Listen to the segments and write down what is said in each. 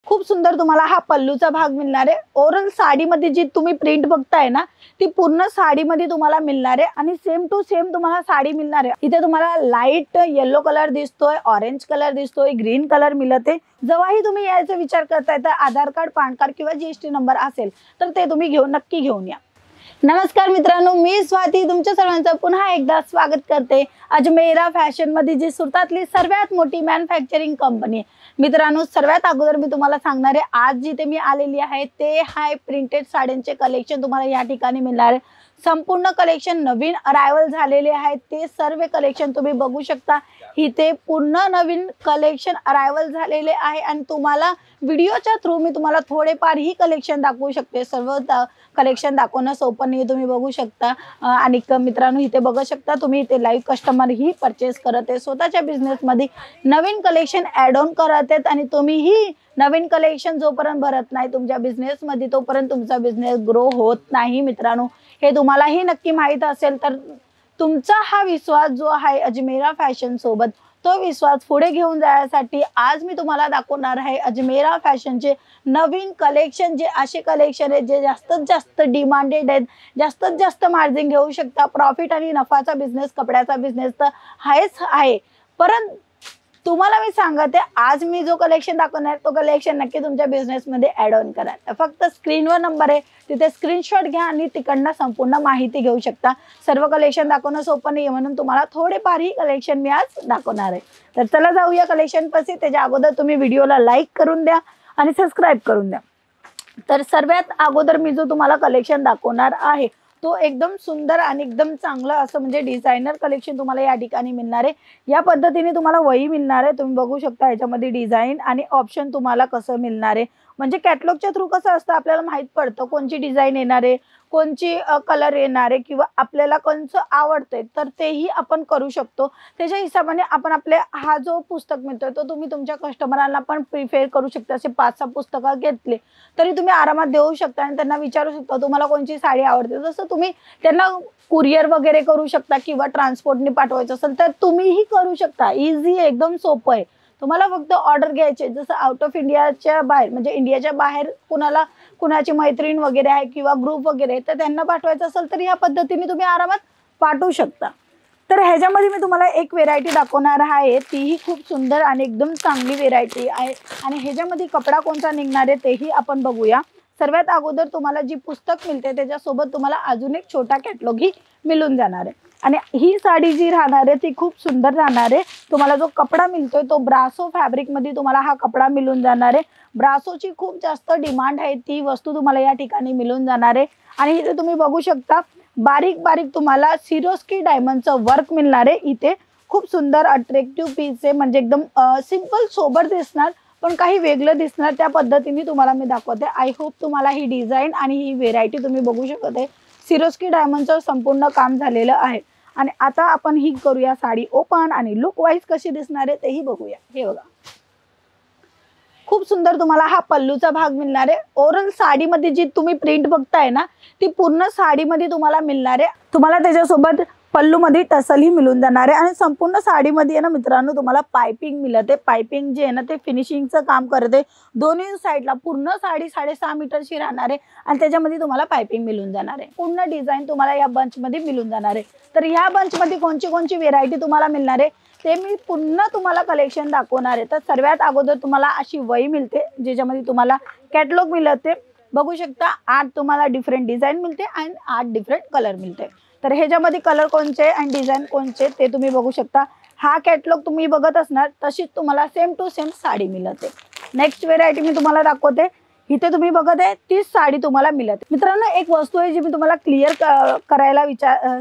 खूप सुंदर तुम्हाला हा पल्लूचा भाग मिळणार आहे। ओरल साडीमध्ये जी तुम्ही प्रिंट बघताय ना ती पूर्ण साडीमध्ये तुम्हाला मिळणार आहे आणि सेम टू सेम तुम्हाला साडी मिळणार आहे। इथे तुम्हाला लाईट येलो कलर दिसतोय, ऑरेंज कलर दिसतोय, ग्रीन कलर मिळते। जेव्हाही तुम्ही याचा विचार करताय तर आधार कार्ड, पॅन कार्ड किंवा जीएसटी नंबर असेल तर ते तुम्ही नक्की घेऊन या। नमस्कार मित्रांनो, मी स्वाती तुमच्या सर्वांचं पुन्हा एकदा स्वागत करते अजमेरा फॅशन मध्ये, जी सुरतातली सर्वात मोठी मॅन्युफॅक्चरिंग कंपनी आहे। मित्रांनो, सर्वात अगोदर मी तुम्हाला सांगणार आहे, आज जिथे मी आलेली आहे ते हाय प्रिंटेड साड्यांचे कलेक्शन तुम्हाला या ठिकाणी मिळणार आहे। संपूर्ण कलेक्शन नवीन अरायवल झालेले आहेत, ते सर्व कलेक्शन तुम्ही बघू शकता। इथे पूर्ण नवीन कलेक्शन अरायवल झालेले आहे आणि तुम्हाला व्हिडिओच्या थ्रू मी तुम्हाला थोडेफार ही कलेक्शन दाखवू शकते। सर्व कलेक्शन दाखवणं सोपं नाही, तुम्ही बघू शकता। आणि मित्रांनो, इथे बघू शकता तुम्ही, इथे लाईव्ह कस्टमर ही परचेस करत आहे, स्वतःच्या बिझनेस मध्ये नवीन कलेक्शन ऍड ऑन करत आहेत। आणि तुम्ही ही नवीन कलेक्शन जोपर्यंत भरत नाही तुमच्या बिझनेस मध्ये तोपर्यंत तुमचा बिझनेस ग्रो होत नाही। मित्रांनो, हे तुम्हालाही नक्की माहित असेल तर तुमचा हा विश्वास जो आहे अजमेरा फॅशन सोबत, तो विश्वास पुढे घेऊन जाण्यासाठी आज मी तुम्हाला दाखवणार आहे अजमेरा फॅशनचे नवीन कलेक्शन। जे असे कलेक्शन आहेत जे जास्तीत जास्त डिमांडेड आहेत, जास्तीत जास्त मार्जिन घेऊ शकता। प्रॉफिट आणि नफाचा बिझनेस, कपड्याचा बिझनेस तर आहेच आहे, परंतु तुम्हाला मी सांगते आज मी जो कलेक्शन दाखवणार तो कलेक्शन नक्की तुमच्या बिझनेस मध्ये ऍड ऑन करा। फक्त स्क्रीनवर नंबर आहे, तिथे स्क्रीनशॉट घ्या आणि तिकडनं संपूर्ण माहिती घेऊ शकता। सर्व कलेक्शन दाखवणं सोपं नाही म्हणून तुम्हाला थोडेफार ही कलेक्शन मी आज दाखवणार आहे। तर चला जाऊया कलेक्शन पाशी। त्याच्या अगोदर तुम्ही व्हिडिओला लाईक करून द्या आणि सबस्क्राइब करून द्या। तर सर्वात अगोदर मी जो तुम्हाला कलेक्शन दाखवणार आहे तो एकदम सुंदर आणि एकदम चांगला असं म्हणजे डिझायनर कलेक्शन तुम्हाला या ठिकाणी मिळणार आहे। या पद्धतीने तुम्हाला वही मिळणार आहे, तुम्ही बघू शकता। याच्यामध्ये डिझाइन आणि ऑप्शन तुम्हाला कसं मिळणार आहे, म्हणजे कॅटलॉगच्या थ्रू कसं असतं आपल्याला माहित पडतं कोणची डिझाइन येणार आहे, कोणची कलर येणार आहे किंवा आपल्याला कोणचं आवडतंय तर तेही आपण करू शकतो। त्याच्या हिशोबाने आपण आपले हा जो पुस्तक मिळतोय तो तुम्ही तुमच्या कस्टमरांना पण प्रिफेअर करू शकता। असे 5-6 पुस्तकं घेतले तरी तुम्ही आरामात देऊ शकता आणि त्यांना विचारू शकता तुम्हाला कोणची साडी आवडते। जसं तुम्ही त्यांना कुरिअर वगैरे करू शकता किंवा ट्रान्सपोर्टने पाठवायचं असेल तर तुम्हीही करू शकता। इझी, एकदम सोपं आहे। तुम्हाला फक्त ऑर्डर घ्यायचे, जसं आउट ऑफ इंडियाच्या बाहेर म्हणजे इंडियाच्या बाहेर कुणाची मैत्रीण वगैरे आहे किंवा ग्रुप वगैरे तर त्यांना पाठवायचं असेल तर या पद्धतीने तुम्ही आरामात पाठवू शकता। तर ह्याच्यामध्ये मी तुम्हाला एक व्हेरायटी दाखवणार आहे, तीही खूप सुंदर आणि एकदम चांगली व्हेरायटी आहे आणि ह्याच्यामध्ये कपडा कोणता निघणार आहे तेही आपण बघूया। सर्वात अगोदर तुम्हाला जी पुस्तक मिळते त्याच्यासोबत तुम्हाला अजून एक छोटा कॅटलॉग ही मिळून जाणार आहे आणि ही साडी जी राहणार आहे ती खूप सुंदर राहणार आहे। तुम्हाला जो कपडा मिळतोय तो ब्रासो फॅब्रिक मध्ये तुम्हाला हा कपडा मिळून जाणार आहे। ब्रासोची खूप जास्त डिमांड आहे, ती वस्तू तुम्हाला या ठिकाणी मिळून जाणार आहे। आणि इथे तुम्ही बघू शकता बारीक बारीक तुम्हाला सिरोस्की डायमंडचं वर्क मिळणार आहे। इथे खूप सुंदर अट्रॅक्टिव्ह पीस आहे, म्हणजे एकदम सिंपल सोबर दिसणार पण काही वेगळं दिसणार, त्या पद्धतीने तुम्हाला मी दाखवते। आय होप तुम्हाला ही डिझाइन आणि ही व्हेरायटी तुम्ही बघू शकत आहे। सिरोस्की डायमंडचं संपूर्ण काम झालेलं आहे आणि आता आपण ही करूया साडी ओपन आणि लुक वाईज कशी दिसणार आहे तेही बघूया। हे बघा, खूप सुंदर तुम्हाला हा पल्लूचा भाग मिळणार आहे। ओरल साडीमध्ये जी तुम्ही प्रिंट बघताय ना ती पूर्ण साडीमध्ये तुम्हाला मिळणार आहे। तुम्हाला त्याच्यासोबत पल्लू मध्ये टसलही मिळून जाणार आहे आणि संपूर्ण साडीमध्ये आहे ना मित्रांनो तुम्हाला पाइपिंग मिळते। पाइपिंग जे आहे ना ते फिनिशिंगचं काम करते। दोन्ही साईडला पूर्ण साडी 6.5 मीटरची राहणार आहे आणि त्याच्यामध्ये तुम्हाला पाइपिंग मिळून जाणार आहे। पूर्ण डिझाइन तुम्हाला या बंच मध्ये मिळून जाणार आहे। तर या बंच मध्ये कोणची व्हेरायटी तुम्हाला मिळणार आहे ते मी पुन्हा तुम्हाला कलेक्शन दाखवणार आहे। तर सर्वात अगोदर तुम्हाला अशी वही मिळते ज्याच्यामध्ये तुम्हाला कॅटलॉग मिळते, बघू शकता। 8 तुम्हाला डिफरंट डिझाइन मिळते आणि 8 डिफरंट कलर मिळते। तर ह्याच्यामध्ये कलर कोणचे आणि डिझाइन कोणचे ते तुम्ही बघू शकता। हा कॅटलॉग तुम्ही बघत असणार तशीच तुम्हाला सेम टू सेम साडी मिळते। नेक्स्ट व्हेरायटी मी तुम्हाला दाखवते, इथे तुम्ही बघत आहे तीच साडी तुम्हाला मिळते। मित्रांनो, एक वस्तू आहे जी मी तुम्हाला क्लिअर करायला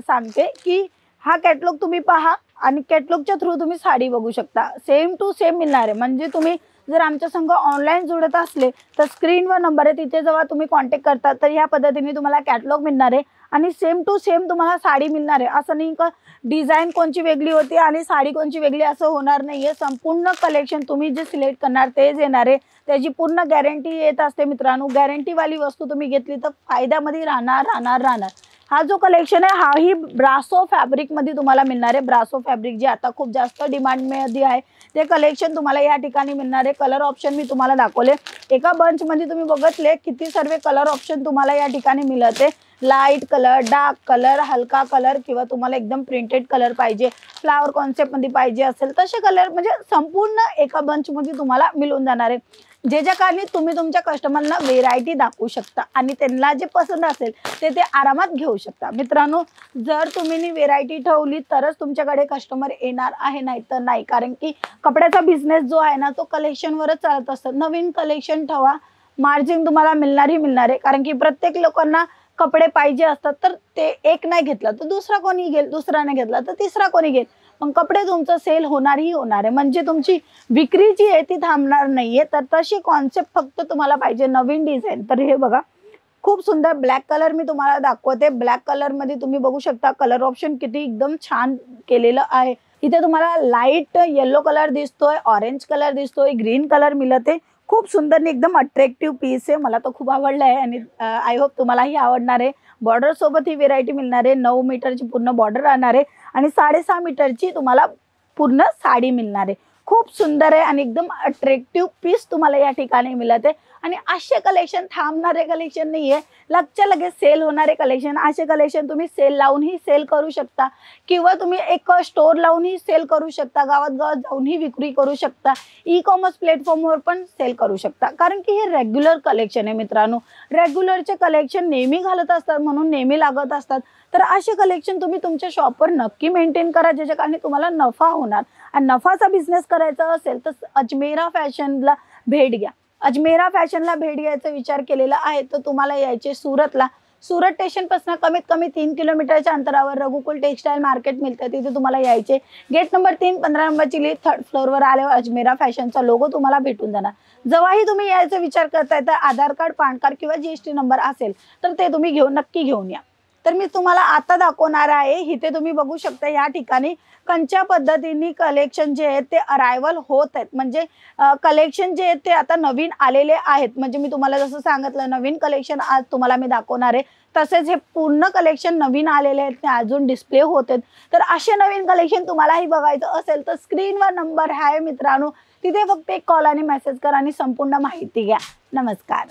सांगते की हा कॅटलॉग तुम्ही पहा आणि कॅटलॉगच्या थ्रू तुम्ही साडी बघू शकता। सेम टू सेम मिळणार आहे, म्हणजे तुम्ही जर आमच्या संग ऑनलाईन जोडत असले तर स्क्रीनवर नंबर आहे, तिथे जेव्हा तुम्ही कॉन्टॅक्ट करता तर ह्या पद्धतीने तुम्हाला कॅटलॉग मिळणार आहे आणि सेम टू सेम तुम्हाला साडी मिळणार आहे। असं नाही का डिझाइन कोणची वेगळी होती आणि साडी कोणची वेगळी, असं होणार नाहीये। संपूर्ण कलेक्शन तुम्ही जे सिलेक्ट करणार तेच येणार आहे। त्याची पूर्ण गॅरंटी येत असते मित्रांनो। गॅरंटीवाली वस्तू तुम्ही घेतली तर फायद्यामध्ये राहणार। हा जो कलेक्शन आहे हाही ब्रासो फॅब्रिक मध्ये तुम्हाला मिळणार आहे। ब्रासो फॅब्रिक जे आता खूप जास्त डिमांड मध्ये आहे ते कलेक्शन तुम्हाला या ठिकाणी मिळणार आहे। कलर ऑप्शन मी तुम्हाला दाखवले, एका बंच मध्ये तुम्ही बघतले किती सर्व कलर ऑप्शन तुम्हाला या ठिकाणी मिळते। लाईट कलर, डार्क कलर, हलका कलर किंवा तुम्हाला एकदम प्रिंटेड कलर पाहिजे, फ्लावर कॉन्सेप्ट मध्ये पाहिजे असेल तसे कलर म्हणजे संपूर्ण एका बंच मध्ये तुम्हाला मिळून जाणार आहे। ज्याच्या कारणी तुम्ही तुमच्या कस्टमरला व्हेरायटी दाखवू शकता आणि त्यांना जे पसंत असेल ते आरामात घेऊ शकता। मित्रांनो, जर तुम्ही व्हेरायटी ठेवली तरच तुमच्याकडे कस्टमर येणार आहे, नाही तर नाही। कारण की कपड्याचा बिझनेस जो आहे ना तो कलेक्शनवरच चालत असतो। नवीन कलेक्शन ठेवा, मार्जिन तुम्हाला मिळणार आहे। कारण की प्रत्येक लोकांना कपडे पाहिजे असतात, तर ते एक नाही घेतला तर दुसरा कोणी घेईल, दुसरा नाही घेतला तर तिसरा कोणी घेईल, पण कपडे तुमचं सेल होणार आहे। म्हणजे तुमची विक्री जी आहे ती थांबणार नाहीये। तर तशी कॉन्सेप्ट फक्त तुम्हाला पाहिजे नवीन डिझाइन। तर हे बघा, खूप सुंदर ब्लॅक कलर मी तुम्हाला दाखवते। ब्लॅक कलर मध्ये तुम्ही बघू शकता कलर ऑप्शन किती एकदम छान केलेलं आहे। इथे तुम्हाला लाईट येलो कलर दिसतोय, ऑरेंज कलर दिसतोय, ग्रीन कलर मिळते। खूप सुंदर आणि एकदम अट्रॅक्टिव्ह पीस आहे, मला तो खूप आवडला आहे आणि आय होप तुम्हालाही आवडणार आहे। बॉर्डर सोबत ही व्हेरायटी मिळणार आहे। 9 मीटरची पूर्ण बॉर्डर राहणार आहे आणि 6.5 मीटरची तुम्हाला पूर्ण साडी मिळणार आहे। खूप सुंदर आहे आणि एकदम अट्रॅक्टिव्ह पीस तुम्हाला या ठिकाणी मिळते। आणि असे कलेक्शन थांबणारे कलेक्शन नाहीये, लगच्या लगेच सेल होणारे कलेक्शन। असे कलेक्शन तुम्ही सेल लावूनही सेल करू शकता किंवा तुम्ही एक स्टोर लावूनही सेल करू शकता, गावात गावात जाऊनही विक्री करू शकता, ई कॉमर्स प्लॅटफॉर्मवर पण सेल करू शकता। कारण की हे रेग्युलर कलेक्शन आहे मित्रांनो, रेग्युलरचे कलेक्शन नेहमी घालत असतात म्हणून नेहमी लागत असतात। तर असे कलेक्शन तुम्ही तुमच्या शॉपवर नक्की मेंटेन करा, ज्याच्या कारणे तुम्हाला नफा होणार। आणि नफाचा बिझनेस करायचा असेल तर अजमेरा फॅशनला भेट घ्या। अजमेरा फॅशनला भेट घ्यायचा विचार केलेला आहे तर तुम्हाला यायचे सुरतला। सूरत स्टेशन पासून कमीत कमी 3 किलोमीटरच्या अंतरावर रघुकुल टेक्सटाईल मार्केट मिळतं, तिथे तुम्हाला यायचे। गेट नंबर 3, 15 नंबरची लिफ्ट, 3rd फ्लोअरवर आल्यावर अजमेरा फॅशनचा लोगो तुम्हाला भेटून जाणार। जेव्हाही तुम्ही यायचा विचार करताय तर आधार कार्ड, पॅन कार्ड किंवा जीएसटी नंबर असेल तर ते तुम्ही नक्की घेऊन या। तर मी तुम्हाला आता दाखवणार आहे, इथे तुम्ही बघू शकता या ठिकाणी कंच्या पद्धतीने कलेक्शन जे आहे ते अरायवल होत आहेत। म्हणजे कलेक्शन जे आहे ते आता नवीन आलेले आहेत। म्हणजे मी तुम्हाला जसं सांगितलं नवीन कलेक्शन आज तुम्हाला मी दाखवणार आहे, तसेच हे पूर्ण कलेक्शन नवीन आलेले आहेत ते अजून डिस्प्ले होत आहेत। तर असे नवीन कलेक्शन तुम्हालाही बघायचं असेल तर स्क्रीनवर नंबर आहे मित्रांनो, तिथे फक्त एक कॉल आणि मेसेज करा आणि संपूर्ण माहिती घ्या। नमस्कार।